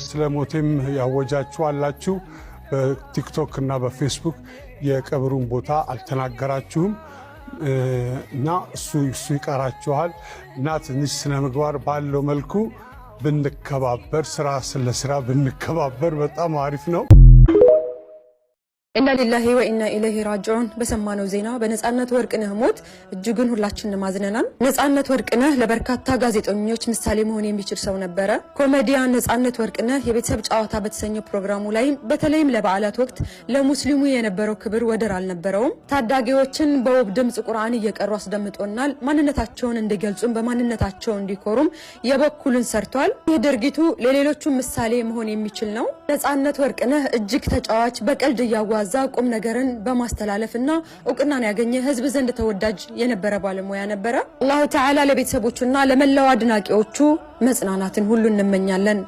ስለሞቴም ያወጃችሁ አላችሁ በቲክቶክ እና በፌስቡክ የቀብሩን ቦታ አልተናገራችሁም እና እሱ ይቀራችኋል እና ትንሽ ስነ ምግባር ባለው መልኩ ብንከባበር ስራ ብንከባበር በጣም አሪፍ ነው። ኢና ሊላሂ ወኢና ኢለይሂ ራጂዑን። በሰማነው ዜና በነጻነት ወርቅነህ ሞት እጅጉን ሁላችንም ማዝነናል። ነጻነት ወርቅነህ ለበርካታ ጋዜጠኞች ምሳሌ መሆን የሚችል ሰው ነበረ። ኮሜዲያን ነጻነት ወርቅነህ የቤተሰብ ጨዋታ በተሰኘው ፕሮግራሙ ላይ በተለይም ለበዓላት ወቅት ለሙስሊሙ የነበረው ክብር ወደር አልነበረውም። ታዳጊዎችን በውብ ድምጽ ቁርአን እየቀሩ አስደምጦናል። ማንነታቸውን እንዲገልጹም በማንነታቸው እንዲኮሩም የበኩሉን ሰርቷል። ይህ ድርጊቱ ለሌሎቹ ምሳሌ መሆን የሚችል ነው። ነጻነት ወርቅነህ እጅግ ተጫዋች፣ በቀልድ እያዋዛ ቁም ነገርን በማስተላለፍና እውቅናን ያገኘ ህዝብ ዘንድ ተወዳጅ የነበረ ባለሙያ ነበረ። አላሁ ተዓላ ለቤተሰቦቹና ለመላው አድናቂዎቹ መጽናናትን ሁሉ እንመኛለን።